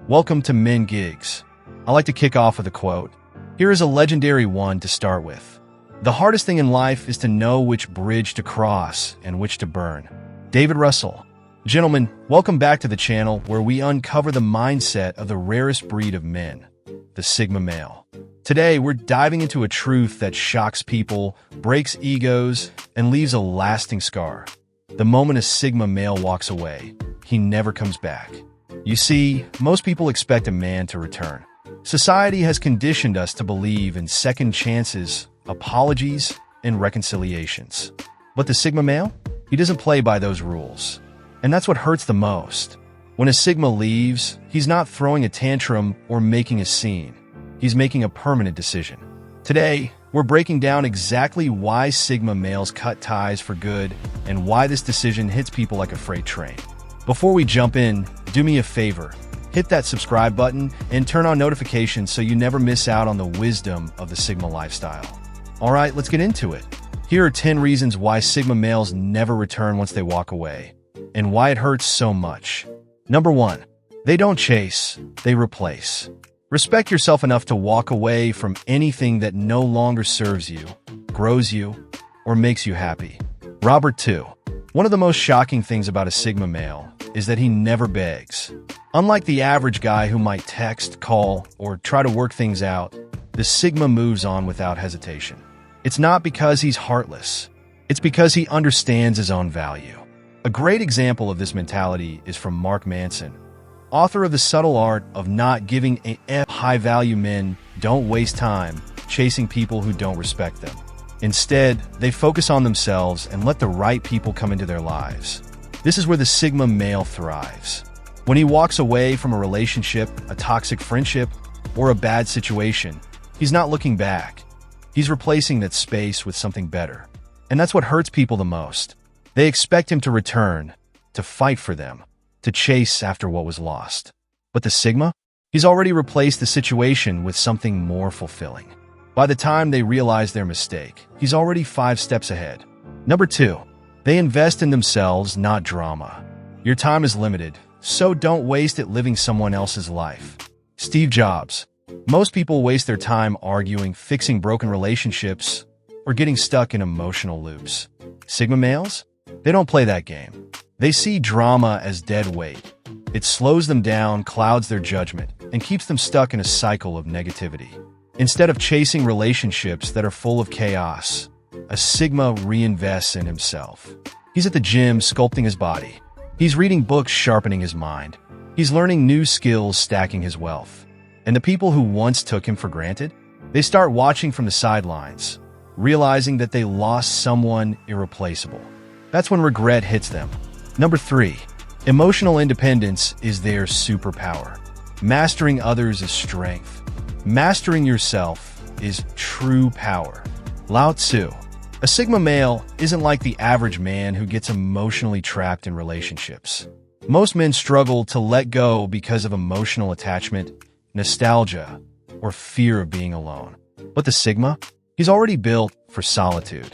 Welcome to Men Gigs. I like to kick off with a quote. Here is a legendary one to start with. The hardest thing in life is to know which bridge to cross and which to burn. David Russell. Gentlemen, welcome back to the channel where we uncover the mindset of the rarest breed of men, the Sigma male. Today, we're diving into a truth that shocks people, breaks egos, and leaves a lasting scar. The moment a Sigma male walks away, he never comes back. You see, most people expect a man to return. Society has conditioned us to believe in second chances, apologies, and reconciliations. But the Sigma male? He doesn't play by those rules. And that's what hurts the most. When a Sigma leaves, he's not throwing a tantrum or making a scene. He's making a permanent decision. Today, we're breaking down exactly why Sigma males cut ties for good and why this decision hits people like a freight train. Before we jump in, do me a favor. Hit that subscribe button and turn on notifications so you never miss out on the wisdom of the Sigma lifestyle. All right, let's get into it. Here are 10 reasons why Sigma males never return once they walk away, and why it hurts so much. Number 1, they don't chase, they replace. Respect yourself enough to walk away from anything that no longer serves you, grows you, or makes you happy. Robert 2. One of the most shocking things about a Sigma male is that he never begs. Unlike the average guy who might text, call, or try to work things out, the Sigma moves on without hesitation. It's not because he's heartless. It's because he understands his own value. A great example of this mentality is from Mark Manson, author of The Subtle Art of Not Giving a F. High-value men don't waste time chasing people who don't respect them. Instead, they focus on themselves and let the right people come into their lives. This is where the Sigma male thrives. When he walks away from a relationship, a toxic friendship, or a bad situation, he's not looking back. He's replacing that space with something better. And that's what hurts people the most. They expect him to return, to fight for them, to chase after what was lost. But the Sigma? He's already replaced the situation with something more fulfilling. By the time they realize their mistake, he's already 5 steps ahead. Number 2, they invest in themselves, not drama. Your time is limited, so don't waste it living someone else's life. Steve Jobs. Most people waste their time arguing, fixing broken relationships, or getting stuck in emotional loops. Sigma males? They don't play that game. They see drama as dead weight. It slows them down, clouds their judgment, and keeps them stuck in a cycle of negativity. Instead of chasing relationships that are full of chaos, a Sigma reinvests in himself. He's at the gym sculpting his body. He's reading books sharpening his mind. He's learning new skills stacking his wealth. And the people who once took him for granted, they start watching from the sidelines, realizing that they lost someone irreplaceable. That's when regret hits them. Number 3, emotional independence is their superpower. Mastering others is strength. Mastering yourself is true power. Lao Tzu. A Sigma male isn't like the average man who gets emotionally trapped in relationships. Most men struggle to let go because of emotional attachment, nostalgia, or fear of being alone. But the Sigma? He's already built for solitude.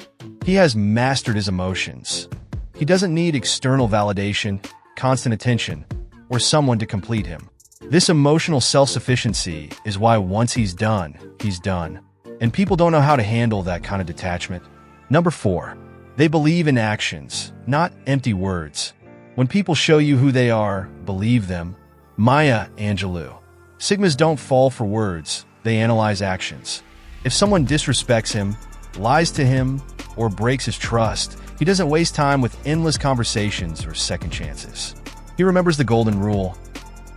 He has mastered his emotions. He doesn't need external validation, constant attention, or someone to complete him. This emotional self-sufficiency is why once he's done, he's done. And people don't know how to handle that kind of detachment. Number 4, they believe in actions, not empty words. When people show you who they are, believe them. Maya Angelou. Sigmas don't fall for words, they analyze actions. If someone disrespects him, lies to him, or breaks his trust, he doesn't waste time with endless conversations or second chances. He remembers the golden rule.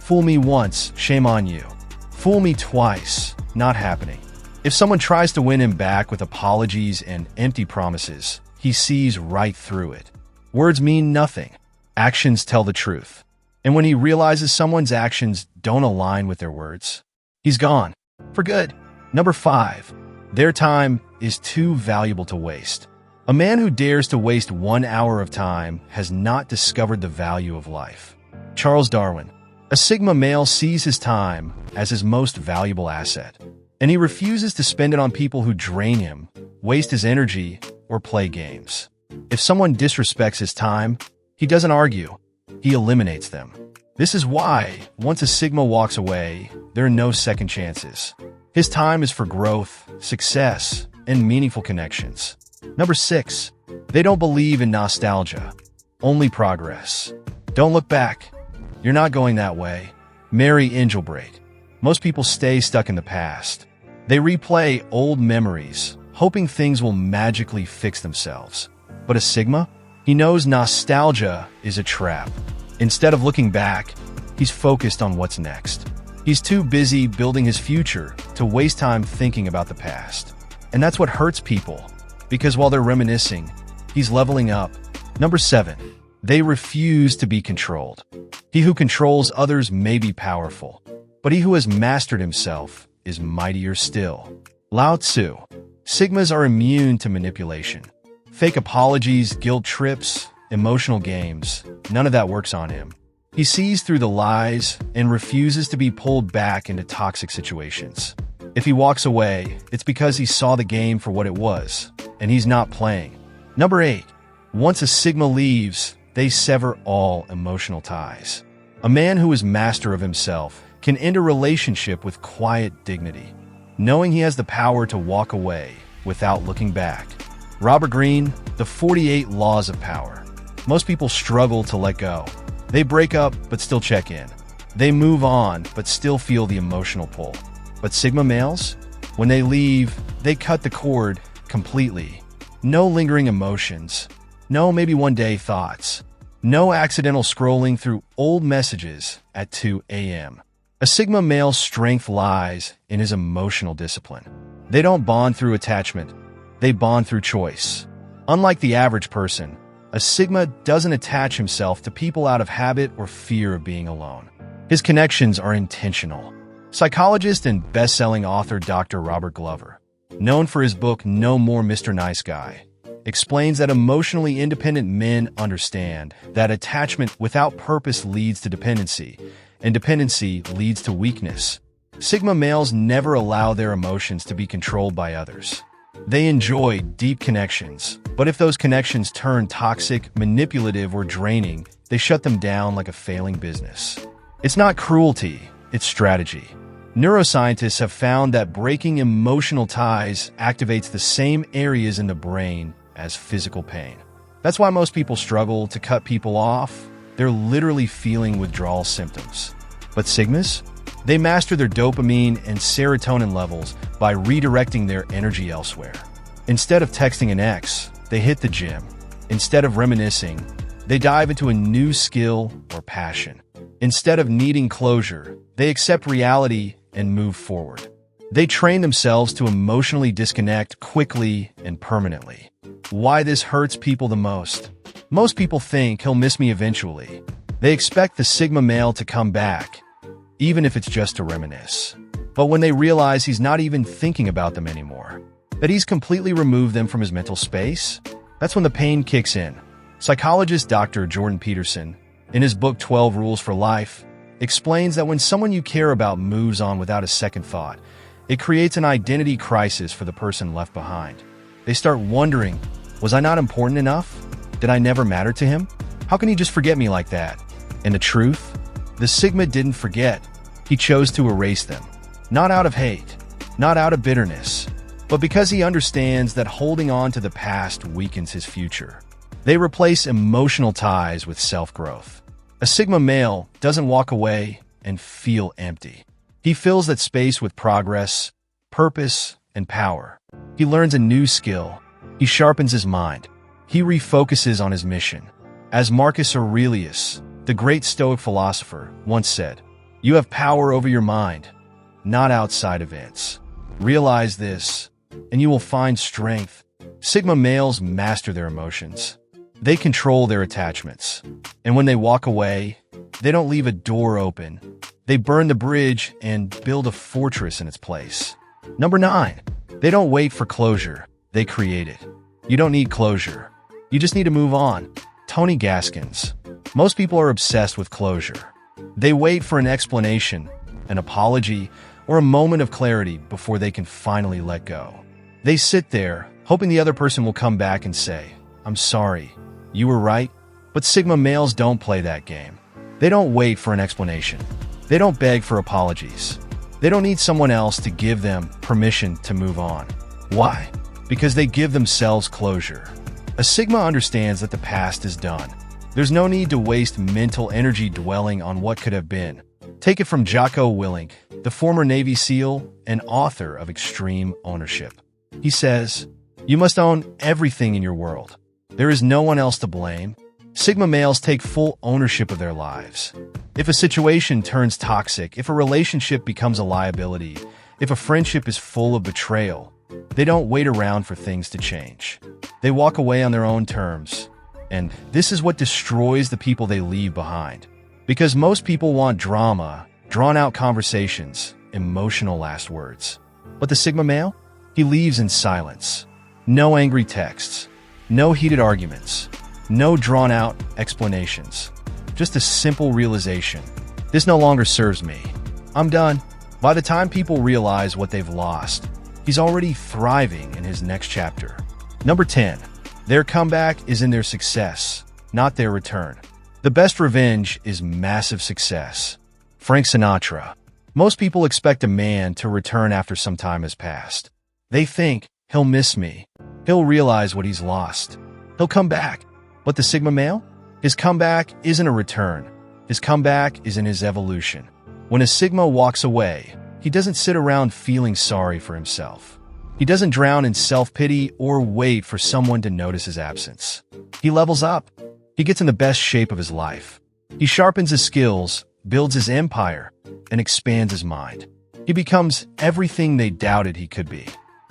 Fool me once, shame on you. Fool me twice, not happening. If someone tries to win him back with apologies and empty promises, he sees right through it. Words mean nothing. Actions tell the truth. And when he realizes someone's actions don't align with their words, he's gone. For good. Number 5, their time is too valuable to waste. A man who dares to waste 1 hour of time has not discovered the value of life. Charles Darwin. A Sigma male sees his time as his most valuable asset, and he refuses to spend it on people who drain him, waste his energy, or play games. If someone disrespects his time, he doesn't argue. He eliminates them. This is why, once a Sigma walks away, there are no second chances. His time is for growth, success, and meaningful connections. Number 6. They don't believe in nostalgia, only progress. Don't look back. You're not going that way. Mary Engelbreit. Most people stay stuck in the past. They replay old memories, hoping things will magically fix themselves. But a Sigma? He knows nostalgia is a trap. Instead of looking back, he's focused on what's next. He's too busy building his future to waste time thinking about the past. And that's what hurts people, because while they're reminiscing, he's leveling up. Number 7. They refuse to be controlled. He who controls others may be powerful, but he who has mastered himself is mightier still. Lao Tzu. Sigmas are immune to manipulation. Fake apologies, guilt trips, emotional games, none of that works on him. He sees through the lies and refuses to be pulled back into toxic situations. If he walks away, it's because he saw the game for what it was, and he's not playing. Number 8. Once a Sigma leaves, they sever all emotional ties. A man who is master of himself can end a relationship with quiet dignity, knowing he has the power to walk away without looking back. Robert Greene, The 48 Laws of Power. Most people struggle to let go. They break up, but still check in. They move on, but still feel the emotional pull. But Sigma males? When they leave, they cut the cord completely. No lingering emotions. No maybe one day thoughts. No accidental scrolling through old messages at 2 a.m. A Sigma male's strength lies in his emotional discipline. They don't bond through attachment. They bond through choice. Unlike the average person, a Sigma doesn't attach himself to people out of habit or fear of being alone. His connections are intentional. Psychologist and best-selling author Dr. Robert Glover, known for his book No More Mr. Nice Guy, explains that emotionally independent men understand that attachment without purpose leads to dependency, and dependency leads to weakness. Sigma males never allow their emotions to be controlled by others. They enjoy deep connections, but if those connections turn toxic, manipulative, or draining, they shut them down like a failing business. It's not cruelty, it's strategy. Neuroscientists have found that breaking emotional ties activates the same areas in the brain as physical pain. That's why most people struggle to cut people off. They're literally feeling withdrawal symptoms. But Sigmas? They master their dopamine and serotonin levels by redirecting their energy elsewhere. Instead of texting an ex, they hit the gym. Instead of reminiscing, they dive into a new skill or passion. Instead of needing closure, they accept reality and move forward. They train themselves to emotionally disconnect quickly and permanently. Why this hurts people the most? Most people think he'll miss me eventually. They expect the Sigma male to come back, even if it's just to reminisce. But when they realize he's not even thinking about them anymore, that he's completely removed them from his mental space, that's when the pain kicks in. Psychologist Dr. Jordan Peterson, in his book 12 Rules for Life, explains that when someone you care about moves on without a second thought, it creates an identity crisis for the person left behind. They start wondering, was I not important enough? Did I never matter to him? How can he just forget me like that? And the truth? The Sigma didn't forget. He chose to erase them. Not out of hate, not out of bitterness, but because he understands that holding on to the past weakens his future. They replace emotional ties with self-growth. A Sigma male doesn't walk away and feel empty. He fills that space with progress, purpose, and power. He learns a new skill. He sharpens his mind. He refocuses on his mission. As Marcus Aurelius, the great Stoic philosopher, once said, "You have power over your mind, not outside events. Realize this, and you will find strength." Sigma males master their emotions. They control their attachments. And when they walk away, they don't leave a door open. They burn the bridge and build a fortress in its place. Number 9. They don't wait for closure. They create it. You don't need closure. You just need to move on. Tony Gaskins. Most people are obsessed with closure. They wait for an explanation, an apology, or a moment of clarity before they can finally let go. They sit there, hoping the other person will come back and say, "I'm sorry, you were right." But Sigma males don't play that game. They don't wait for an explanation. They don't beg for apologies. They don't need someone else to give them permission to move on. Why? Because they give themselves closure. A Sigma understands that the past is done. There's no need to waste mental energy dwelling on what could have been. Take it from Jocko Willink, the former Navy SEAL and author of Extreme Ownership. He says, "You must own everything in your world. There is no one else to blame." Sigma males take full ownership of their lives. If a situation turns toxic, if a relationship becomes a liability, if a friendship is full of betrayal, they don't wait around for things to change. They walk away on their own terms. And this is what destroys the people they leave behind. Because most people want drama, drawn-out conversations, emotional last words. But the Sigma male? He leaves in silence. No angry texts. No heated arguments. No drawn-out explanations. Just a simple realization. This no longer serves me. I'm done. By the time people realize what they've lost, he's already thriving in his next chapter. Number 10. Their comeback is in their success, not their return. The best revenge is massive success. Frank Sinatra. Most people expect a man to return after some time has passed. They think, he'll miss me. He'll realize what he's lost. He'll come back. But the Sigma male? His comeback isn't a return. His comeback is in his evolution. When a Sigma walks away, he doesn't sit around feeling sorry for himself. He doesn't drown in self-pity or wait for someone to notice his absence. He levels up. He gets in the best shape of his life. He sharpens his skills, builds his empire, and expands his mind. He becomes everything they doubted he could be.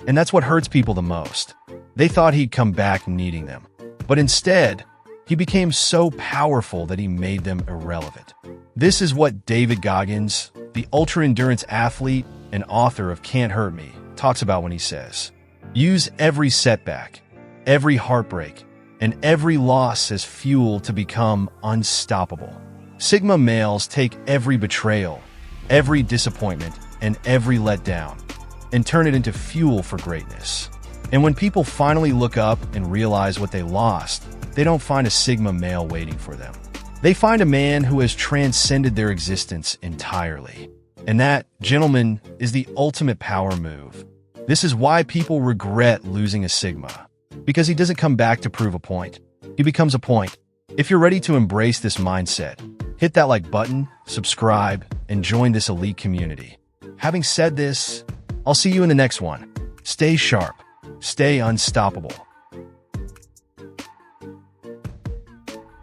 And that's what hurts people the most. They thought he'd come back needing them. But instead, he became so powerful that he made them irrelevant. This is what David Goggins, the ultra-endurance athlete and author of Can't Hurt Me, talks about when he says, "Use every setback, every heartbreak, and every loss as fuel to become unstoppable." Sigma males take every betrayal, every disappointment, and every letdown, and turn it into fuel for greatness. And when people finally look up and realize what they lost, they don't find a Sigma male waiting for them. They find a man who has transcended their existence entirely. And that, gentlemen, is the ultimate power move. This is why people regret losing a Sigma. Because he doesn't come back to prove a point. He becomes a point. If you're ready to embrace this mindset, hit that like button, subscribe, and join this elite community. Having said this, I'll see you in the next one. Stay sharp. Stay unstoppable.